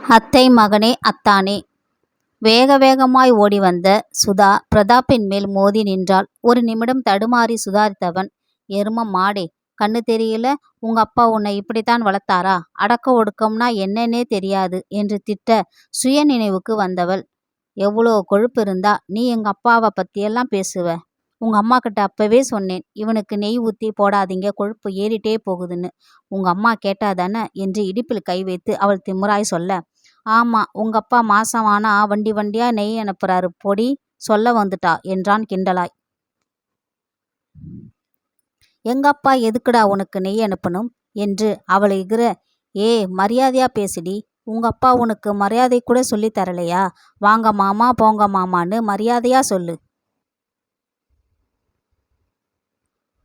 அத்தை மகனே அத்தானே. வேக வேகமாய் ஓடி வந்த சுதா பிரதாப்பின் மேல் மோதி நின்றாள். ஒரு நிமிடம் தடுமாறி சுதாரித்தவன், எரும மாடே, கண்ணு தெரியல? உங்க அப்பா உன்னை இப்படித்தான் வளர்த்தாரா? அடக்க ஒடுக்கம்னா என்னன்னே தெரியாது என்று திட்ட சுய நினைவுக்கு வந்தவள், எவ்வளோ கொழுப்பு இருந்தா நீ எங்க அப்பாவை பத்தியெல்லாம் பேசுவ? உங்க அம்மா கிட்ட அப்பவே சொன்னேன், இவனுக்கு நெய் ஊத்தி போடாதீங்க, கொழுப்பு ஏறிட்டே போகுதுன்னு. உங்க அம்மா கேட்டாதானே என்று இடுப்பில் கை வைத்து அவள் திமுறாய் சொல்ல, ஆமா, உங்க அப்பா மாசம் ஆனா வண்டி வண்டியா நெய் அனுப்புறாரு பொடி, சொல்ல வந்துட்டா என்றான் கிண்டலாய். எங்க அப்பா எதுக்குடா உனக்கு நெய் அனுப்பணும் என்று அவளை எகிற, ஏ மரியாதையா பேசுடி, உங்க அப்பா உனக்கு மரியாதை கூட சொல்லி தரலையா? வாங்க மாமா போங்க மாமான்னு மரியாதையா சொல்லு.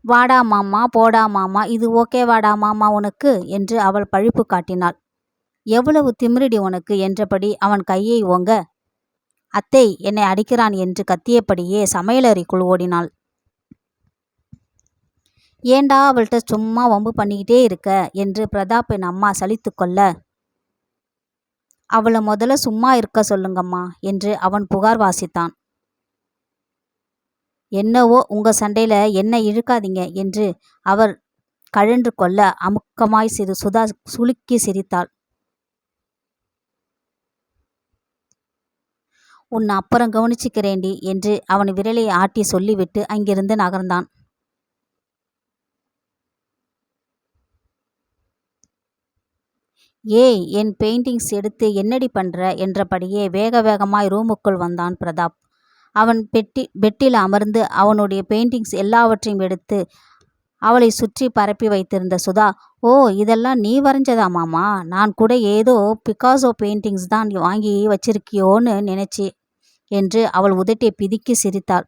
வாடா மாமா போடா மாமா, இது ஓகே வாடா மாமா உனக்கு என்று அவள் பழிப்பு காட்டினாள். எவ்வளவு திமிருடி உனக்கு என்றபடி அவன் கையை ஓங்க, அத்தை என்னை அடிக்கிறான் என்று கத்தியபடியே சமையலறைக்குள் ஓடினாள். ஏண்டா அவள்கிட்ட சும்மா வம்பு பண்ணிக்கிட்டே இருக்க என்று பிரதாப்பின் அம்மா சலித்து கொள்ள, அவளை முதல்ல சும்மா இருக்க சொல்லுங்கம்மா என்று அவன் புகார் வாசித்தான். என்னவோ உங்க சண்டையில என்ன இழுக்காதீங்க என்று அவர் கழன்று கொள்ள அமுக்கமாய் சுதா சுளுக்கி சிரித்தாள். உன்னை அப்புறம் கவனிச்சுக்கிறேண்டி என்று அவன் விரலை ஆட்டி சொல்லிவிட்டு அங்கிருந்து நகர்ந்தான். ஏய், என் பெயிண்டிங்ஸ் எடுத்து என்னடி பண்ற என்றபடியே வேக வேகமாய் ரூமுக்குள் வந்தான் பிரதாப். அவன் பெட்டில் அமர்ந்து அவனுடைய பெயிண்டிங்ஸ் எல்லாவற்றையும் எடுத்து அவளை சுற்றி பரப்பி வைத்திருந்த சுதா, ஓ இதெல்லாம் நீ வரைஞ்சதா மாமா? நான் கூட ஏதோ பிகாசோ பெயிண்டிங்ஸ் தான் வாங்கி வச்சிருக்கியோன்னு நினைச்சி என்று அவள் உதட்டை பிதுக்கி சிரித்தாள்.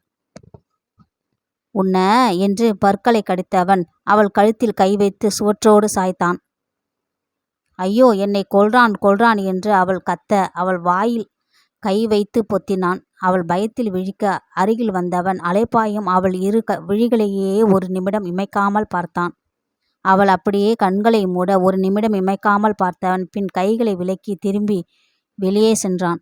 உன்ன என்று பற்களை கடித்தவன் அவள் கழுத்தில் கை வைத்து சுவற்றோடு சாய்த்தான். ஐயோ, என்னை கொல்றான் கொல்றான் என்று அவள் கத்த அவள் வாயில் கை வைத்து பொத்தினான். அவள் பயத்தில் விழிக்க அருகில் வந்தவன் அலைப்பாயும் அவள் இரு விழிகளையே ஒரு நிமிடம் இமைக்காமல் பார்த்தான். அவள் அப்படியே கண்களை மூட ஒரு நிமிடம் இமைக்காமல் பார்த்தவன் பின் கைகளை விலக்கி திரும்பி வெளியே சென்றான்.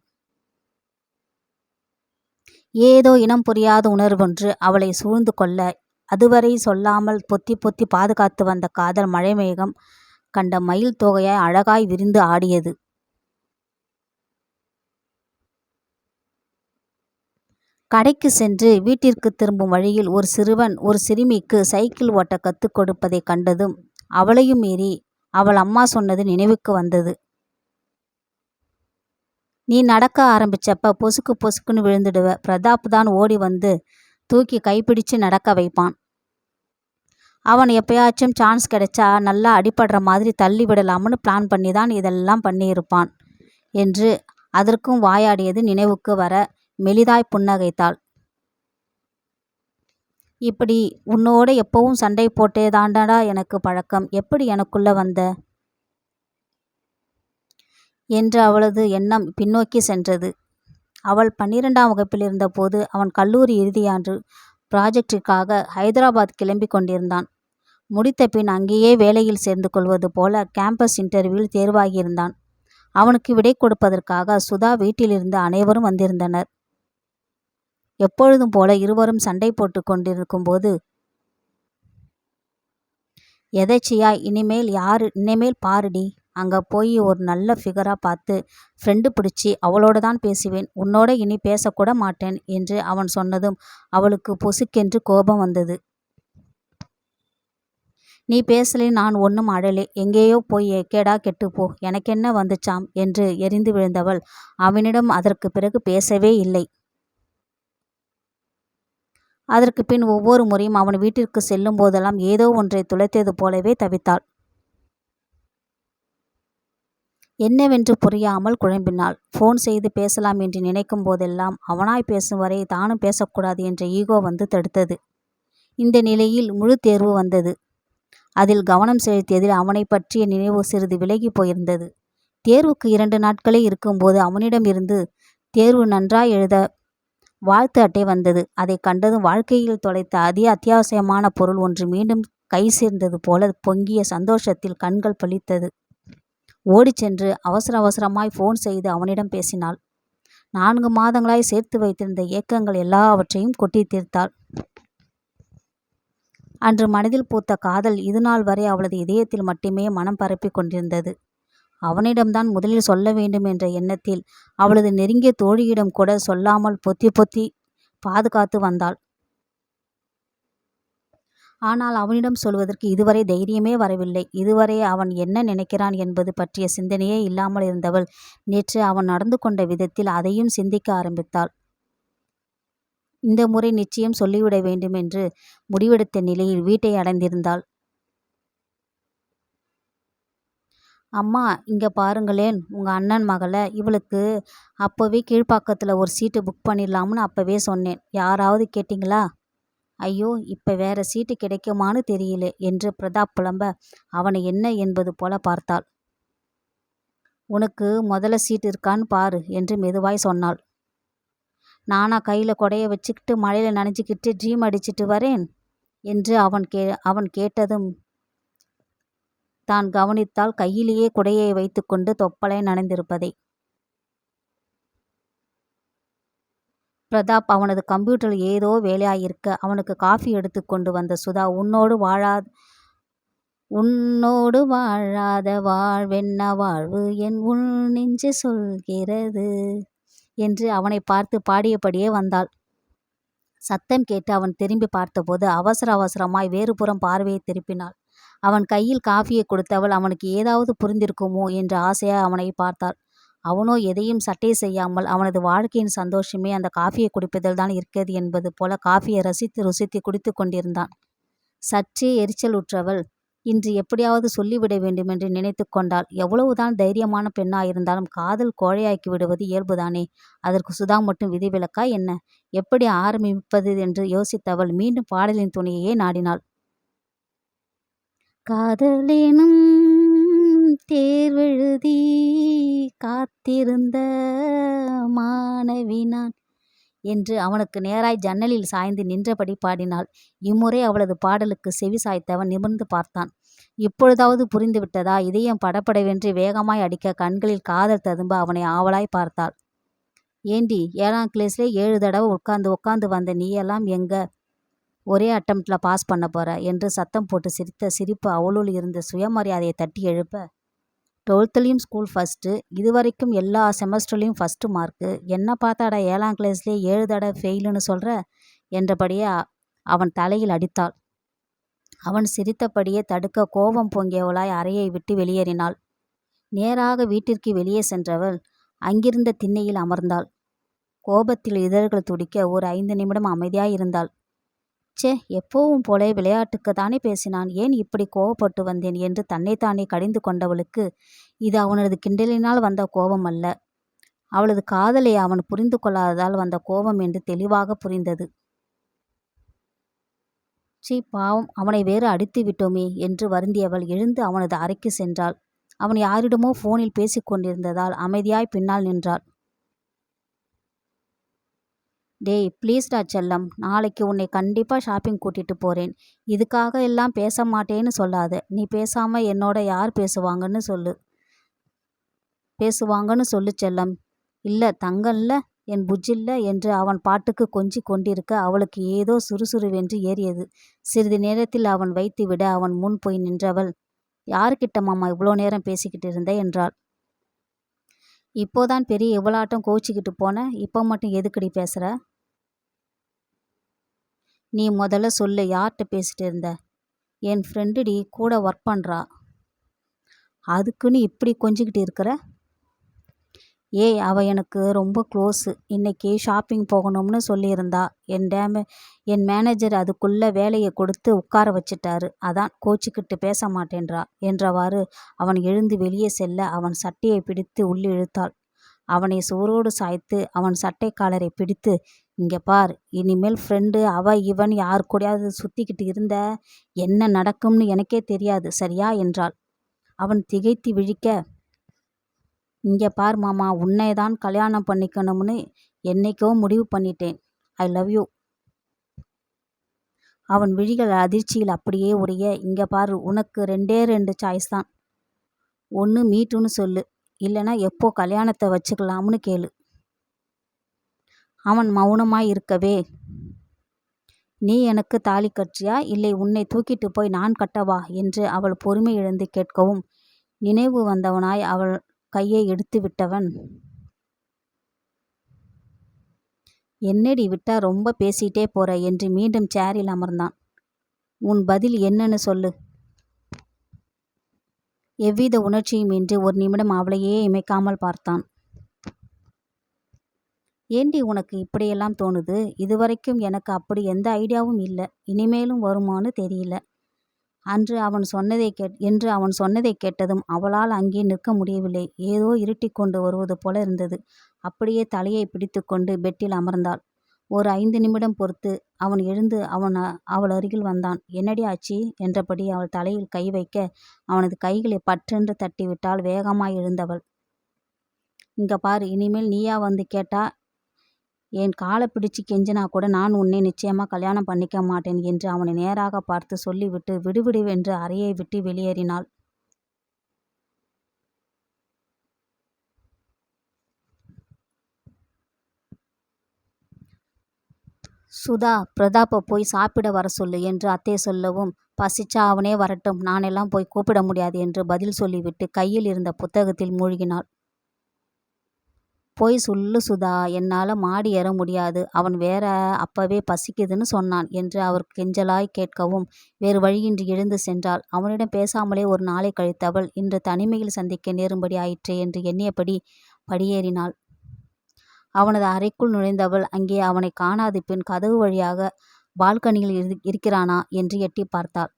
ஏதோ இனம் புரியாத உணர்வொன்று அவளை சூழ்ந்து கொள்ள அதுவரை சொல்லாமல் பொத்தி பொத்தி பாதுகாத்து வந்த காதல் மழைமேகம் கண்ட மயில் தொகையாய் அழகாய் விரிந்து ஆடியது. கடைக்கு சென்று வீட்டிற்கு திரும்பும் வழியில் ஒரு சிறுவன் ஒரு சிறுமிக்கு சைக்கிள் ஓட்ட கற்றுக் கொடுப்பதை கண்டதும் அவளையும் மீறி அவள் அம்மா சொன்னது நினைவுக்கு வந்தது. நீ நடக்க ஆரம்பிச்சப்ப பொசுக்கு பொசுக்குன்னு விழுந்துடுவ, பிரதாப் தான் ஓடி வந்து தூக்கி கைப்பிடிச்சு நடக்க வைப்பான். அவன் எப்பயாச்சும் சான்ஸ் கிடைச்சா நல்லா அடிபடுற மாதிரி தள்ளி விடலாம்னு பிளான் பண்ணி தான் இதெல்லாம் பண்ணியிருப்பான் என்று அதற்கும் வாயாடியது நினைவுக்கு வர மெலிதாய் புன்னகைத்தாள். இப்படி உன்னோட எப்பவும் சண்டை போட்டே தாண்டடா எனக்கு பழக்கம், எப்படி எனக்குள்ள வந்த என்று அவளது எண்ணம் பின்னோக்கி சென்றது. அவள் 12ஆம் வகுப்பில் இருந்தபோது அவன் கல்லூரி இறுதியாண்டு ப்ராஜெக்டிற்காக ஹைதராபாத் கிளம்பி கொண்டிருந்தான். முடித்த பின் அங்கேயே வேலையில் சேர்ந்து கொள்வது போல கேம்பஸ் இன்டர்வியூவில் தேர்வாகியிருந்தான். அவனுக்கு விடை கொடுப்பதற்காக சுதா வீட்டிலிருந்து அனைவரும் வந்திருந்தனர். எப்பொழுதும் போல இருவரும் சண்டை போட்டு கொண்டிருக்கும் போது எதேச்சியாய் இனிமேல் பாருடி, அங்க போய் ஒரு நல்ல ஃபிகரா பார்த்து ஃப்ரெண்டு பிடிச்சி அவளோட தான் பேசுவேன், உன்னோட இனி பேசக்கூட மாட்டேன் என்று அவன் சொன்னதும் அவளுக்கு பொசுக்கென்று கோபம் வந்தது. நீ பேசலே, நான் ஒன்றும் அழலே, எங்கேயோ போய் கேடா கெட்டுப்போ, எனக்கென்ன வந்துச்சாம் என்று எரிந்து விழுந்தவள் அவனிடம் அதற்கு பிறகு பேசவே இல்லை. அதற்கு பின் ஒவ்வொரு முறையும் அவன் வீட்டிற்கு செல்லும் போதெல்லாம் ஏதோ ஒன்றை துளைத்தது போலவே தவித்தாள். என்னவென்று புரியாமல் குழம்பினாள். ஃபோன் செய்து பேசலாம் என்று நினைக்கும் போதெல்லாம் அவனாய் பேசும் வரை தானும் பேசக்கூடாது என்ற ஈகோ வந்து தடுத்தது. இந்த நிலையில் முழு தேர்வு வந்தது. அதில் கவனம் செலுத்தியதில் அவனை பற்றிய நினைவு சிறிது விலகி போயிருந்தது. தேர்வுக்கு 2 நாட்களே இருக்கும்போது அவனிடம் இருந்து தேர்வு நன்றாய் எழுத வாழ்த்து அட்டை வந்தது. அதை கண்டதும் வாழ்க்கையில் தொலைத்த அத்தியாவசியமான பொருள் ஒன்று மீண்டும் கை சேர்ந்தது போல பொங்கிய சந்தோஷத்தில் கண்கள் பளித்தது. ஓடிச் சென்று அவசர அவசரமாய் ஃபோன் செய்து அவனிடம் பேசினாள். 4 மாதங்களாய் சேர்த்து வைத்திருந்த ஏக்கங்கள் எல்லாவற்றையும் கொட்டி தீர்த்தாள். அன்று மனதில் பூத்த காதல் இதுநாள் வரை அவளது இதயத்தில் மட்டுமே மனம் பரப்பிக் கொண்டிருந்தது. அவனிடம்தான் முதலில் சொல்ல வேண்டும் என்ற எண்ணத்தில் அவளது நெருங்கிய தோழியிடம் கூட சொல்லாமல் பொத்தி பொத்தி பாதுகாத்து வந்தாள். ஆனால் அவனிடம் சொல்வதற்கு இதுவரை தைரியமே வரவில்லை. இதுவரை அவன் என்ன நினைக்கிறான் என்பது பற்றிய சிந்தனையே இல்லாமல் இருந்தவள் நேற்று அவன் நடந்து கொண்ட விதத்தில் அதையும் சிந்திக்க ஆரம்பித்தாள். இந்த முறை நிச்சயம் சொல்லிவிட வேண்டும் என்று முடிவெடுத்த நிலையில் வீட்டை அடைந்திருந்தாள். அம்மா, இங்க பாருங்களேன், உங்க அண்ணன் மகளை இவளுக்கு அப்போவே கீழ்ப்பாக்கத்தில் ஒரு சீட்டு புக் பண்ணிடலாம்னு அப்போவே சொன்னேன். யாராவது கேட்டிங்களா? ஐயோ, இப்போ வேற சீட்டு கிடைக்குமான்னு தெரியல என்று பிரதாப் புலம்ப அவனை என்ன என்பது போல பார்த்தாள். உனக்கு முதல்ல சீட்டு இருக்கான்னு பாரு என்று மெதுவாய் சொன்னாள். நானா கையில் கொடைய வச்சுக்கிட்டு மழையில் நனைஞ்சிக்கிட்டு ட்ரீம் அடிச்சிட்டு வரேன் என்று அவன் கேட்டதும் தான் கவனித்தால் கையிலேயே குடையை வைத்துக்கொண்டு தொப்பலை நனைந்திருப்பதை. பிரதாப் அவனது கம்ப்யூட்டரில் ஏதோ வேலையாயிருக்க அவனுக்கு காஃபி எடுத்து கொண்டு வந்த சுதா உன்னோடு வாழாத வாழ்வென்ன வாழ்வு என் உள் நெஞ்சு சொல்கிறது என்று அவனை பார்த்து பாடியபடியே வந்தாள். சத்தம் கேட்டு அவன் திரும்பி பார்த்தபோது அவசர அவசரமாய் வேறுபுறம் பார்வையை திருப்பினாள். அவன் கையில் காஃபியை கொடுத்தவள் அவனுக்கு ஏதாவது புரிந்திருக்குமோ என்ற ஆசையாய் அவனை பார்த்தாள். அவனோ எதையும் சட்டை செய்யாமல் அவனது வாழ்க்கையின் சந்தோஷமே அந்த காஃபியை குடிப்பதில் தான் இருக்கிறது என்பது போல காஃபியை ரசித்து ருசித்து குடித்து கொண்டிருந்தான். சற்றே எரிச்சலுற்றவள் இன்று எப்படியாவது சொல்லிவிட வேண்டுமென்று நினைத்து கொண்டாள். எவ்வளவுதான் தைரியமான பெண்ணாயிருந்தாலும் காதல் கோழையாக்கி விடுவது இயல்புதானே. அதற்கு சுதா மட்டும் விதிவிலக்கா என்ன? எப்படி ஆரம்பிப்பது என்று யோசித்தவள் மீண்டும் பாடலின் துணையையே நாடினாள். காதலேனும் தேர்வெழுதி காத்திருந்த மாணவி நான் என்று அவனுக்கு நேராய் ஜன்னலில் சாய்ந்து நின்றபடி பாடினாள். இம்முறை அவளது பாடலுக்கு செவி சாய்த்தவன் நிமிர்ந்து பார்த்தான். இப்பொழுதாவது புரிந்துவிட்டதா? இதயம் படபடவென்று வேகமாய் அடிக்க கண்களில் காதல் ததும்ப அவனை ஆவலாய் பார்த்தாள். ஏண்டி, 7ஆம் கிளாஸ்லேயே 7 தடவை உட்காந்து வந்த நீயெல்லாம் எங்க ஒரே அட்டம்ப்டில் பாஸ் பண்ண போற என்று சத்தம் போட்டு சிரித்த சிரிப்பு அவளுள் இருந்த சுயமரியாதையை தட்டி எழுப்ப, 12th ஸ்கூல் ஃபஸ்ட்டு, இதுவரைக்கும் எல்லா செமஸ்டர்லேயும் ஃபஸ்ட்டு மார்க்கு, என்ன பார்த்தாடா 7ஆம் கிளாஸ்லேயே 7 தடவை ஃபெயிலுன்னு சொல்கிற என்றபடியே அவன் தலையில் அடித்தாள். அவன் சிரித்தபடியே தடுக்க கோபம் பொங்கியவளாய் அறையை விட்டு வெளியேறினாள். நேராக வீட்டிற்கு வெளியே சென்றவள் அங்கிருந்த திண்ணையில் அமர்ந்தாள். கோபத்தில் இதழ்கள் துடிக்க ஒரு 5 நிமிடம் அமைதியாயிருந்தாள். சே, எப்போவும் போல விளையாட்டுக்கு தானே பேசினான், ஏன் இப்படி கோபப்பட்டு வந்தேன் என்று தன்னைத்தானே கடிந்து கொண்டவளுக்கு இது அவனது கிண்டலினால் வந்த கோபம் அல்ல, அவளது காதலை அவன் புரிந்து கொள்ளாததால் வந்த கோபம் என்று தெளிவாக புரிந்தது. சீ, பாவம், அவனை வேறு அடித்து விட்டோமே என்று வருந்தியவள் எழுந்து அவனது அறைக்கு சென்றாள். அவன் யாரிடமோ ஃபோனில் பேசிக்கொண்டிருந்ததால் அமைதியாய் பின்னால் நின்றாள். டேய், ப்ளீஸ்டா செல்லம், நாளைக்கு உன்னை கண்டிப்பாக ஷாப்பிங் கூட்டிகிட்டு போகிறேன். இதுக்காக எல்லாம் பேச மாட்டேன்னு சொல்லாத. நீ பேசாமல் என்னோட யார் பேசுவாங்கன்னு சொல்லு செல்லம். இல்லை தங்கல்ல, என் புஜ்ஜில்ல என்று அவன் பாட்டுக்கு கொஞ்சி கொண்டிருக்க அவளுக்கு ஏதோ சுறுசுறுவென்று ஏறியது. சிறிது நேரத்தில் அவன் வைத்து விட அவன் முன் போய் நின்றவள், யாருக்கிட்ட மாமா இவ்வளோ நேரம் பேசிக்கிட்டு இருந்த என்றாள். இப்போதான் பெரிய இவ்வளாட்டம் கோச்சிக்கிட்டு போன, இப்போ மட்டும் எதுக்கடி பேசுகிற? நீ முதல்ல சொல்லு, யார்கிட்ட பேசிட்டு இருந்த? என் ஃப்ரெண்டுடி, கூட ஒர்க் பண்ணுறா. அதுக்குன்னு இப்படி கொஞ்சிக்கிட்டு இருக்கிற? ஏய், அவள் எனக்கு ரொம்ப க்ளோஸு. இன்னைக்கு ஷாப்பிங் போகணும்னு சொல்லியிருந்தா. என் மேனேஜர் அதுக்குள்ளே வேலையை கொடுத்து உட்கார வச்சிட்டாரு. அதான் கோச்சிக்கிட்டு பேச மாட்டேன்றா என்றவாறு அவன் எழுந்து வெளியே செல்ல அவன் சட்டையை பிடித்து உள்ளே இழுத்தாள். அவனை சுவரோடு சாய்த்து அவன் சட்டை காலரை பிடித்து, இங்கே பார், இனிமேல் ஃப்ரெண்டு அவ இவன் யார் கூடயாவது சுற்றிக்கிட்டு இருந்த என்ன நடக்கும்னு எனக்கே தெரியாது, சரியா என்றாள். அவன் திகைத்து விழிக்க, இங்கே பார் மாமா, உன்னை தான் கல்யாணம் பண்ணிக்கணும்னு என்னைக்கோ முடிவு பண்ணிட்டேன். I love you. அவன் விழிகள் அதிர்ச்சியில் அப்படியே உரிய, இங்கே பார், உனக்கு 2 சாய்ஸ் தான். ஒன்று மீட்டுன்னு சொல்லு, இல்லைன்னா எப்போ கல்யாணத்தை வச்சுக்கலாம்னு கேளு. அவன் மௌனமாய் இருக்கவே, நீ எனக்கு தாலி கட்டுறியா, இல்லை உன்னை தூக்கிட்டு போய் நான் கட்டவா என்று அவள் பொறுமை இழந்து கேட்கவும், நினைவு வந்தவனாய் அவள் கையை எடுத்து விட்டவன், என்னடி விட்டா ரொம்ப பேசிட்டே போற என்று மீண்டும் சேரில் அமர்ந்தான். உன் பதில் என்னன்னு சொல்லு. எவ்வித உணர்ச்சியும் இன்றி ஒரு நிமிடம் அவளையே இமைக்காமல் பார்த்தான். ஏண்டி உனக்கு இப்படியெல்லாம் தோணுது? இதுவரைக்கும் எனக்கு அப்படி எந்த ஐடியாவும் இல்லை, இனிமேலும் வருமானு தெரியல என்று அவன் சொன்னதை கேட்டதும் அவளால் அங்கே நிற்க முடியவில்லை. ஏதோ இருட்டி கொண்டு வருவது போல இருந்தது. அப்படியே தலையை பிடித்து கொண்டு பெட்டில் அமர்ந்தாள். ஒரு 5 நிமிடம் பொறுத்து அவன் எழுந்து அவள் அருகில் வந்தான். என்னடி ஆச்சு என்றபடி அவள் தலையில் கை வைக்க அவனது கைகளை பற்றென்று தட்டிவிட்டாள் வேகமாய் எழுந்தவள். இங்க பாரு, இனிமேல் நீயா வந்து கேட்டா, என் காலை பிடிச்சு கெஞ்சினா கூட நான் உன்னை நிச்சயமா கல்யாணம் பண்ணிக்க மாட்டேன் என்று அவனை நேராக பார்த்து சொல்லிவிட்டு விடுவிடுவென்று அறையை விட்டு வெளியேறினாள். சுதா, பிரதாப்பை போய் சாப்பிட வர சொல்லு என்று அத்தை சொல்லவும், பசிச்சா அவனே வரட்டும், நானெல்லாம் போய் கூப்பிட முடியாது என்று பதில் சொல்லிவிட்டு கையில் இருந்த புத்தகத்தில் மூழ்கினாள். போய் சொல்லு சுதா, என்னால் மாடி ஏற முடியாது, அவன் வேற அப்பவே பசிக்குதுன்னு சொன்னான் என்று அவர் கெஞ்சலாய் கேட்கவும் வேறு வழியின்றி எழுந்து சென்றாள். அவனிடம் பேசாமலே ஒரு நாளை கழித்தவள் இன்று தனிமையில் சந்திக்க நேரும்படி ஆயிற்றே என்று எண்ணியபடி படியேறினாள். அவனது அறைக்குள் நுழைந்தவள் அங்கே அவனை காணாது பின் கதவு வழியாக பால்கனியில் இருக்கிறானா என்று எட்டி பார்த்தாள்.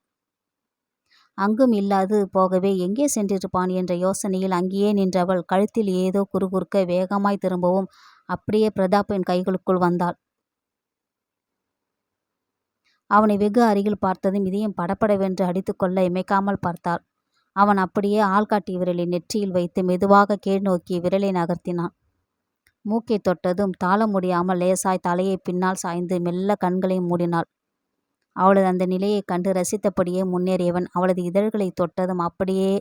அங்கும் இல்லாது போகவே எங்கே சென்றிருப்பான் என்ற யோசனையில் அங்கேயே நின்றவள் கழுத்தில் ஏதோ குறுகுறுக்க வேகமாய் திரும்பவும் அப்படியே பிரதாப்பின் கைகளுக்குள் வந்தாள். அவனை வெகு அருகில் பார்த்ததும் இதயம் படபடவென்று அடித்துக்கொள்ள இமைக்காமல் பார்த்தாள். அவன் அப்படியே ஆள்காட்டி விரலை நெற்றியில் வைத்து மெதுவாக கீழ் நோக்கி விரலை நகர்த்தினான். மூக்கை தொட்டதும் தாள முடியாமல் லேசாய் தலையை பின்னால் சாய்ந்து மெல்ல கண்களை மூடினாள். அவளது அந்த நிலையை கண்டு ரசித்தபடியே முன்னேறியவன் அவளது இதழ்களை தொட்டதும் அப்படியே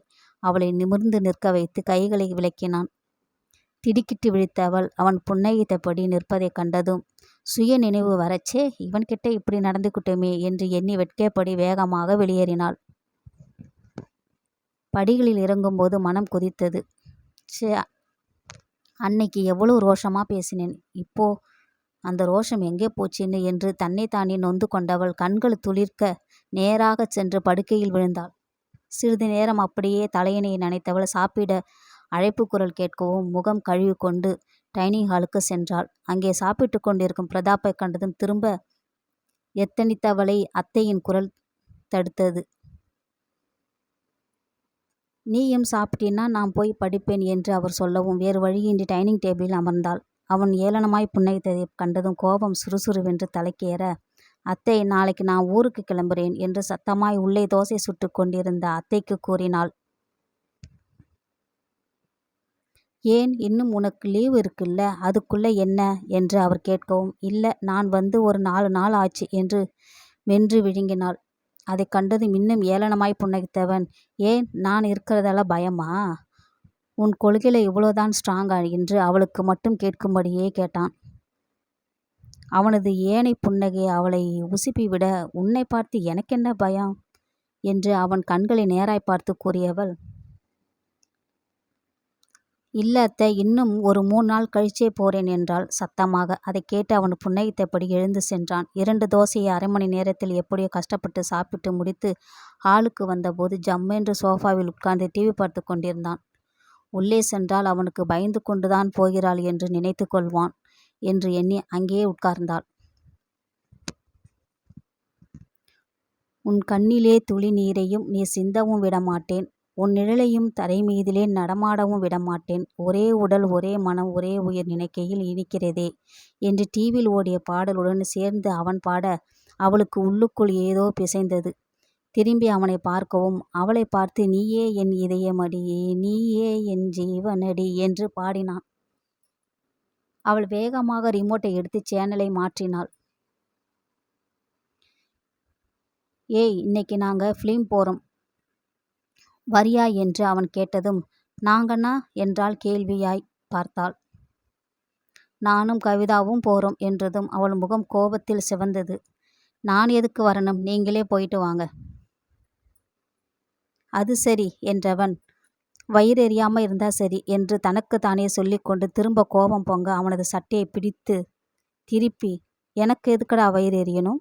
அவளை நிமிர்ந்து நிற்க வைத்து கைகளை விலக்கினான். திடுக்கிட்டு விழித்தவள் அவன் புன்னகைத்தபடி நிற்பதை கண்டதும் சுய நினைவு வரச்சே, இவன்கிட்ட இப்படி நடந்துக்கிட்டோமே என்று எண்ணி வெட்கப்படி வேகமாக வெளியேறினாள். படிகளில் இறங்கும்போது மனம் கொதித்தது. சே, அன்னைக்கு எவ்வளவு ரோஷமா பேசினேன், இப்போ அந்த ரோஷம் எங்கே போச்சுன்னு என்று தன்னைத்தானே நொந்து கொண்டவள் கண்கள் துளிர்க்க நேராக சென்று படுக்கையில் விழுந்தாள். சிறிது நேரம் அப்படியே தலையணையை நனைத்தவள் சாப்பிட அழைப்பு குரல் கேட்கவும் முகம் கழுவி கொண்டு டைனிங் ஹாலுக்கு சென்றாள். அங்கே சாப்பிட்டு கொண்டிருக்கும் பிரதாப்பை கண்டதும் திரும்ப எத்தனித்தவளை அத்தையின் குரல் தடுத்தது. நீயும் சாப்பிட்டீன்னா நான் போய் படிப்பேன் என்று அவர் சொல்லவும் வேறு வழியின்றி டைனிங் டேபிளில் அமர்ந்தாள். அவன் ஏளனமாய் புன்னகைத்ததை கண்டதும் கோபம் சுறுசுறுவென்று தலைக்கேற, அத்தை, நாளைக்கு நான் ஊருக்கு கிளம்புறேன் என்று சத்தமாய் உள்ளே தோசை சுட்டு கொண்டிருந்த அத்தைக்கு கூறினாள். ஏன், இன்னும் உனக்கு லீவு இருக்குல்ல, அதுக்குள்ள என்ன என்று அவர் கேட்கவும், இல்லை, நான் வந்து ஒரு 4 நாள் ஆச்சு என்று மென்று விழுங்கினாள். அதை கண்டதும் இன்னும் ஏளனமாய் புன்னகைத்தவன், ஏன், நான் இருக்கிறதால பயமா? உன் கொள்கையில இவ்வளோதான் ஸ்ட்ராங்கா என்று அவளுக்கு மட்டும் கேட்கும்படியே கேட்டான். அவனது ஏனை புன்னகை அவளை உசுப்பிவிட, உன்னை பார்த்து எனக்கென்ன பயம் என்று அவன் கண்களை நேராய் பார்த்து கூறியவள், இல்ல அத்தை, இன்னும் ஒரு 3 நாள் கழிச்சே போறேன் என்றாள் சத்தமாக. அதை கேட்டு அவன் புன்னகைத்தபடி எழுந்து சென்றான். 2 தோசையை அரை மணி நேரத்தில் எப்படியோ கஷ்டப்பட்டு சாப்பிட்டு முடித்து ஹாலுக்கு வந்தபோது ஜம்மென்று சோஃபாவில் உட்கார்ந்து டிவி பார்த்து கொண்டிருந்தான். உள்ளே சென்றால் அவனுக்கு பயந்து கொண்டுதான் போகிறாள் என்று நினைத்து கொள்வான் என்று எண்ணி அங்கேயே உட்கார்ந்தாள். உன் கண்ணிலே துளி நீரையும் நீ சிந்தவும் விடமாட்டேன், உன் நிழலையும் தரை மீதிலே நடமாடவும் விடமாட்டேன், ஒரே உடல் ஒரே மனம் ஒரே உயிர் நினைக்கையில் இனிக்கிறதே என்று டிவியில் ஓடிய பாடலுடன் சேர்ந்து அவன் பாட அவளுக்கு உள்ளுக்குள் ஏதோ பிசைந்தது. திரும்பி அவனை பார்க்கவும் அவளை பார்த்து, நீயே என் இதயமடி, நீயே என் ஜீவனடி என்று பாடினான். அவள் வேகமாக ரிமோட்டை எடுத்து சேனலை மாற்றினாள். ஏய், இன்னைக்கு நாங்கள் ஃபிலிம் போகிறோம், வரியா என்று அவன் கேட்டதும் நாங்கண்ணா என்றாள் கேள்வியாய் பார்த்தாள். நானும் கவிதாவும் போறோம் என்றதும் அவள் முகம் கோபத்தில் சிவந்தது. நான் எதுக்கு வரணும், நீங்களே போயிட்டு வாங்க. அது சரி என்றவன் வயிறெறியாம இருந்தா சரி என்று தனக்கு தானே சொல்லிக்கொண்டு திரும்ப கோபம் பொங்க அவனது சட்டையை பிடித்து திருப்பி எனக்கு எதுக்கடா வயிறு எறியணும்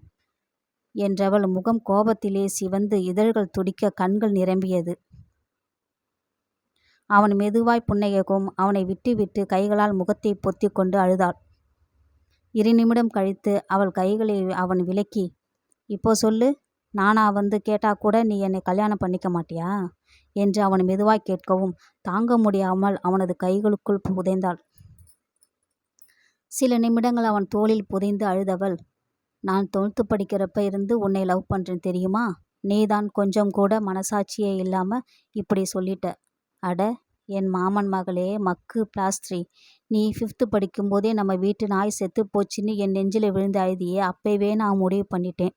என்றவள் முகம் கோபத்திலே சிவந்து இதழ்கள் துடிக்க கண்கள் நிரம்பியது. அவன் மெதுவாய் புன்னகைக்கவும் அவனை விட்டு கைகளால் முகத்தை பொத்தி கொண்டு அழுதாள். 2 நிமிடம் கழித்து அவள் கைகளை அவன் விலக்கி, இப்போ சொல்லு, நானா வந்து கேட்டா கூட நீ என்னை கல்யாணம் பண்ணிக்க மாட்டியா என்று அவன் மெதுவாய் கேட்கவும் தாங்க முடியாமல் அவனது கைகளுக்குள் புதைந்தாள். சில நிமிடங்கள் அவன் தோளில் புதைந்து அழுதவள், நான் 12th படிக்கிறப்ப இருந்து உன்னை லவ் பண்ணுறேன் தெரியுமா? நீதான் கொஞ்சம் கூட மனசாட்சியே இல்லாமல் இப்படி சொல்லிட்ட. அட என் மாமன் மகளே, மக்கு பிளாஸ்திரி, நீ 5th படிக்கும்போதே நம்ம வீட்டு நாய் செத்து போச்சுன்னு என் நெஞ்சில் விழுந்து அழுதியே, அப்பவே நான் முடிவு பண்ணிட்டேன்.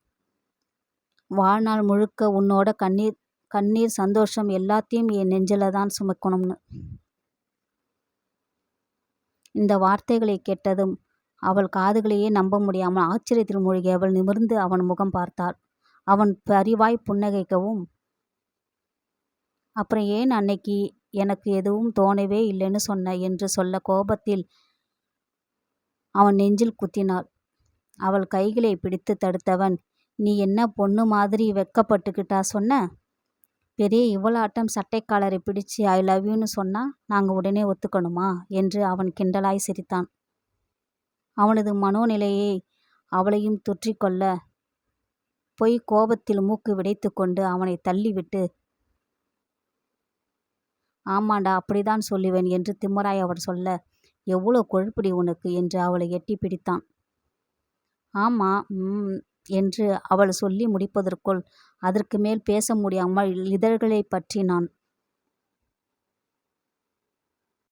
வாழ்நாள் முழுக்க உன்னோட கண்ணீர் சந்தோஷம் எல்லாத்தையும் என் நெஞ்சில் தான் சுமக்கணும்னு. இந்த வார்த்தைகளை கேட்டதும் அவள் காதுகளையே நம்ப முடியாமல் ஆச்சரியத்தில் மூழ்கியவள் நிமிர்ந்து அவன் முகம் பார்த்தாள். அவன் பரிவாய் புன்னகைக்கவும், அப்புறம் ஏன் அன்னைக்கு எனக்கு எதுவும் தோணவே இல்லைன்னு சொன்ன என்று சொல்ல கோபத்தில் அவன் நெஞ்சில் குத்தினாள். அவள் கைகளை பிடித்து தடுத்தவன், நீ என்ன பொண்ணு மாதிரி வெக்கப்பட்டுக்கிட்டா சொன்ன? பெரிய இவளாட்டம் சட்டைக்காலரை பிடிச்சு ஐ லவ் யூன்னு சொன்னா நாங்கள் உடனே ஒத்துக்கணுமா என்று அவன் கிண்டலாய் சிரித்தான். அவனது மனோநிலையை அவளையும் தொற்றிக்கொள்ள பொய் கோபத்தில் மூக்கு விடைத்து கொண்டு அவனை தள்ளிவிட்டு, ஆமாண்டா அப்படிதான் சொல்லுவேன் என்று திம்மராய் அவர் சொல்ல, எவ்வளோ கொழுப்புடி உனக்கு என்று அவளை எட்டி பிடித்தான். ஆமா என்று அவள் சொல்லி முடிப்பதற்குள் அதற்கு மேல் பேச முடியாமல் இதழ்களை பற்றினான்.